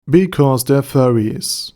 Because they're furries.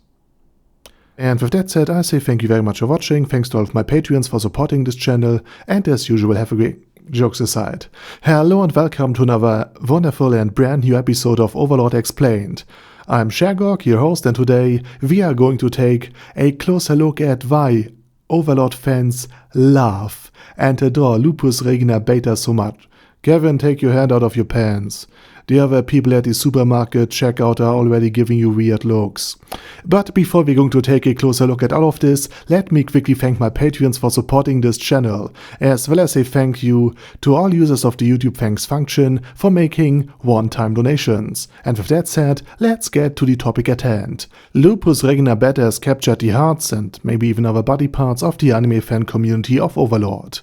And with that said, I say thank you very much for watching, thanks to all of my Patreons for supporting this channel, and as usual, have a great jokes aside. Hello and welcome to another wonderful and brand new episode of Overlord Explained. I'm Shagog, your host, and today we are going to take a closer look at why Overlord fans love and adore Lupusregina Beta so much. Kevin, take your hand out of your pants. The other people at the supermarket checkout are already giving you weird looks. But before we're going to take a closer look at all of this, let me quickly thank my Patreons for supporting this channel, as well as a thank you to all users of the YouTube thanks function for making one-time donations. And with that said, let's get to the topic at hand. Lupusregina Beta has captured the hearts and maybe even other body parts of the anime fan community of Overlord.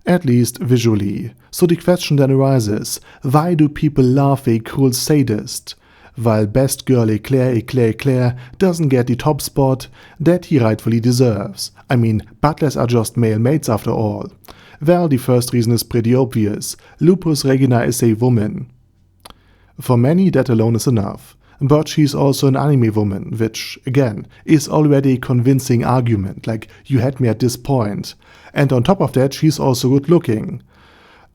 At least visually. So the question then arises, why do people love a cool sadist? While best girl Eclair doesn't get the top spot that he rightfully deserves. I mean, butlers are just male maids after all. Well, the first reason is pretty obvious. Lupusregina is a woman. For many, that alone is enough. But she's also an anime woman, which, again, is already a convincing argument, like, you had me at this point. And on top of that, she's also good looking.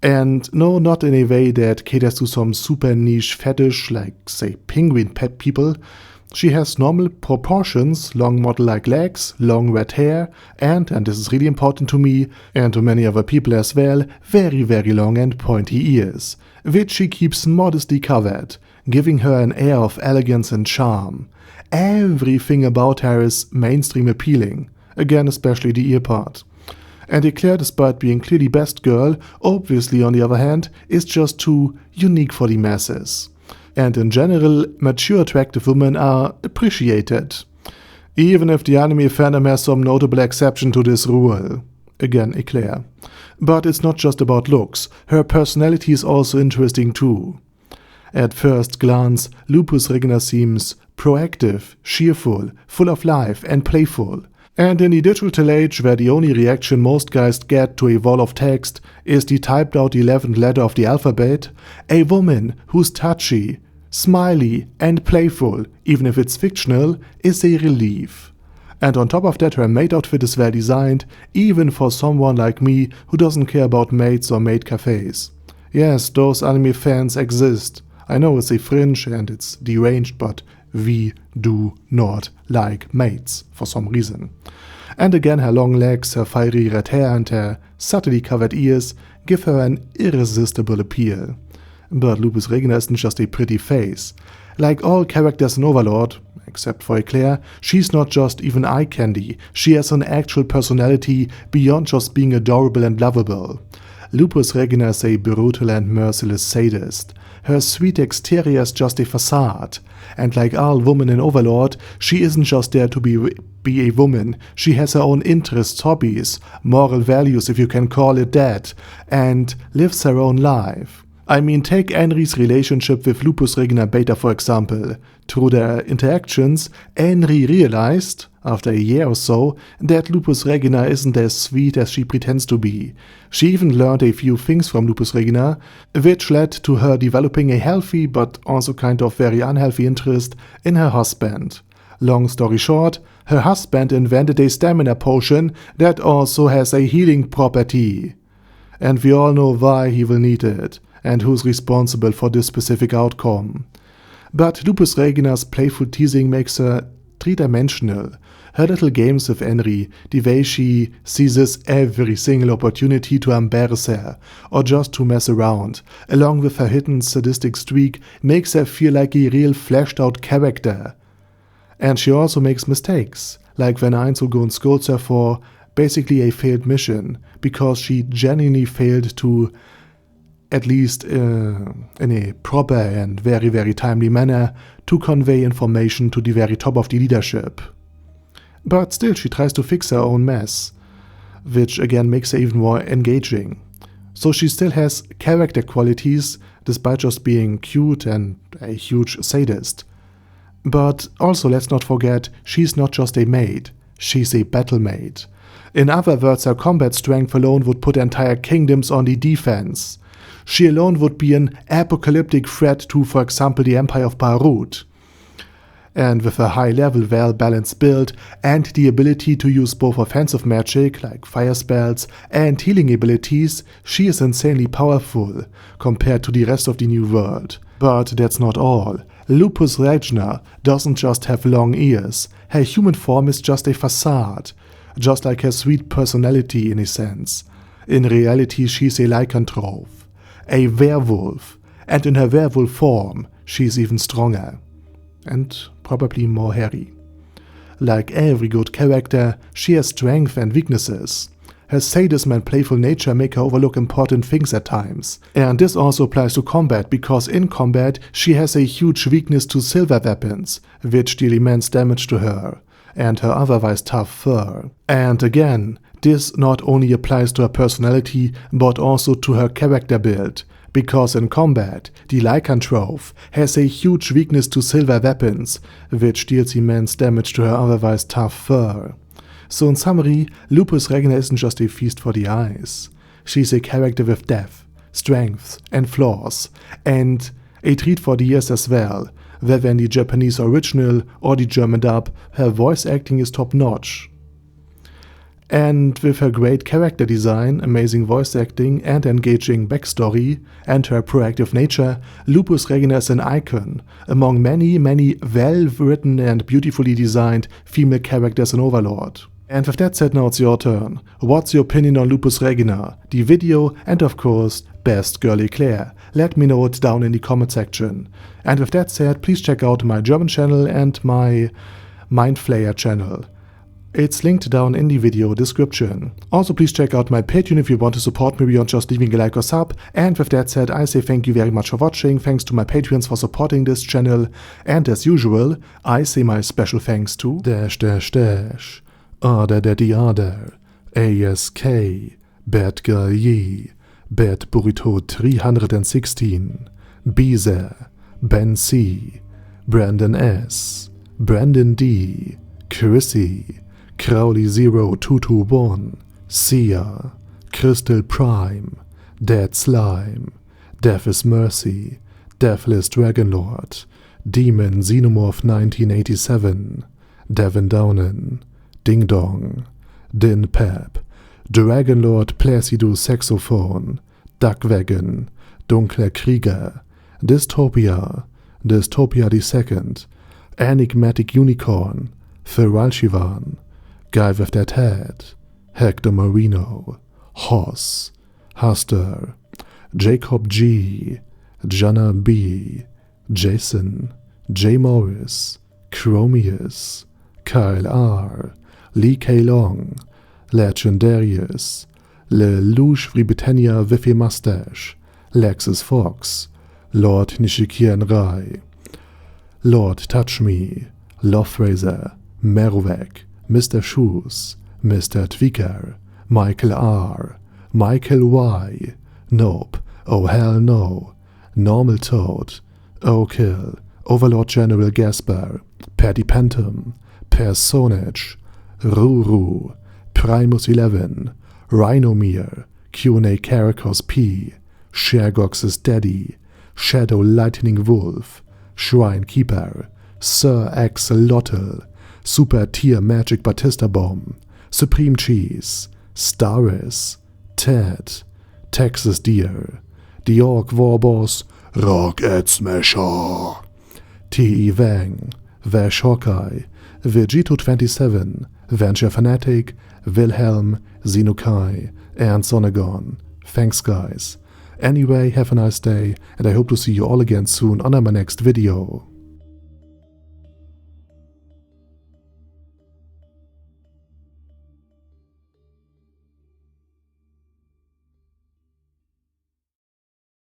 And no, not in a way that caters to some super niche fetish, like, say, penguin pet people. She has normal proportions, long model-like legs, long red hair, and this is really important to me, and to many other people as well, very, very long and pointy ears, which she keeps modestly covered, giving her an air of elegance and charm. Everything about her is mainstream appealing, again especially the ear part. And Eclair, despite being clearly best girl, obviously on the other hand, is just too unique for the masses. And in general, mature attractive women are appreciated. Even if the anime fandom has some notable exception to this rule. Again, Eclair. But it's not just about looks, her personality is also interesting too. At first glance, Lupusregina seems proactive, cheerful, full of life and playful. And in the digital age, where the only reaction most guys get to a wall of text is the typed out 11th letter of the alphabet, a woman who's touchy, smiley and playful, even if it's fictional, is a relief. And on top of that, her maid outfit is well designed, even for someone like me who doesn't care about maids or maid cafes. Yes, those anime fans exist. I know it's a fringe and it's deranged, but we do not like maids for some reason. And again, her long legs, her fiery red hair and her subtly covered ears give her an irresistible appeal. But Lupusregina isn't just a pretty face. Like all characters in Overlord, except for Eclair, she's not just even eye candy, she has an actual personality beyond just being adorable and lovable. Lupusregina is a brutal and merciless sadist. Her sweet exterior is just a facade. And like all women in Overlord, she isn't just there to be a woman. She has her own interests, hobbies, moral values if you can call it that, and lives her own life. I mean, take Henry's relationship with Lupusregina Beta for example. Through their interactions, Henry realized, after a year or so, that Lupusregina isn't as sweet as she pretends to be. She even learned a few things from Lupusregina, which led to her developing a healthy but also kind of very unhealthy interest in her husband. Long story short, her husband invented a stamina potion that also has a healing property. And we all know why he will need it, and who's responsible for this specific outcome. But Lupusregina's playful teasing makes her three-dimensional. Her little games with Henry, the way she seizes every single opportunity to embarrass her, or just to mess around, along with her hidden sadistic streak, makes her feel like a real fleshed-out character. And she also makes mistakes, like when Einzelgun scolds her for basically a failed mission, because she genuinely failed to, at least in a proper and very, very timely manner, to convey information to the very top of the leadership. But still she tries to fix her own mess, which again makes her even more engaging. So she still has character qualities despite just being cute and a huge sadist. But also let's not forget, she's not just a maid, she's a battle maid. In other words, her combat strength alone would put entire kingdoms on the defense. She alone would be an apocalyptic threat to, for example, the Empire of Beirut. And with a high-level, well-balanced build and the ability to use both offensive magic, like fire spells, and healing abilities, she is insanely powerful compared to the rest of the New World. But that's not all. Lupusregina doesn't just have long ears, her human form is just a facade, just like her sweet personality in a sense. In reality, she's a lycanthrope, a werewolf, and in her werewolf form, she's even stronger. And probably more hairy. Like every good character, she has strengths and weaknesses. Her sadism and playful nature make her overlook important things at times. And this also applies to combat, because in combat she has a huge weakness to silver weapons, which deal immense damage to her, and her otherwise tough fur. And again, this not only applies to her personality, but also to her character build. Because in combat, the lycanthrope has a huge weakness to silver weapons, which deals immense damage to her otherwise tough fur. So in summary, Lupusregina isn't just a feast for the eyes. She's a character with depth, strength, and flaws, and a treat for the ears as well, whether in the Japanese original or the German dub, her voice acting is top-notch. And with her great character design, amazing voice acting, and engaging backstory, and her proactive nature, Lupusregina is an icon among many well-written and beautifully designed female characters in Overlord. And with that said, now it's your turn. What's your opinion on Lupusregina, the video, and of course, best girly Claire? Let me know it down in the comment section. And with that said, please check out my German channel and my Mindflayer channel. It's linked down in the video description. Also, please check out my Patreon if you want to support me beyond just leaving a like or sub. And with that said, I say thank you very much for watching, thanks to my Patreons for supporting this channel, and as usual, I say my special thanks to Order Daddy Order, ASK, Bad Girl Ye, Bad Burrito 316, Beezer, Ben C, Brandon S, Brandon D, Chrissy, Crowley 0221, Sia, Crystal Prime, Dead Slime, Death is Mercy, Deathless Dragonlord, Demon Xenomorph 1987, Devin Downen, Ding Dong, Din Pep, Dragonlord Placidus Saxophone, Duckwagon, Dunkler Krieger, Dystopia, Dystopia II, Enigmatic Unicorn, Feralchivan, Guy with That Head, Hector Marino, Hoss, Haster, Jacob G, Jana B, Jason, J. Morris, Chromius, Kyle R, Lee K. Long, Legendarius, Le Louche Britannia with a Mustache, Lexus Fox, Lord Nishikian Rai, Lord Touch Me, Loverazor, Merowek, Mr. Shoes, Mr. Tweaker, Michael R, Michael Y, Nope, Oh Hell No, Normal Toad, O'Kill, Overlord General Gasper, Paddy Pentum, Personage, Ruru, Primus 11, Rhinomere, Q&A Caracos P, Shergox's Daddy, Shadow Lightning Wolf, Shrine Keeper, Sir Axolotl, Super Tier Magic Batista Bomb, Supreme Cheese, Staris, Ted, Texas Deer, The Orc Warboss, Rocket Smasher, T.E. Wang, Vash Hawkeye, Vegito27, Venture Fanatic, Wilhelm, Xenokai, and Sonagon. Thanks guys. Anyway, have a nice day, and I hope to see you all again soon on my next video.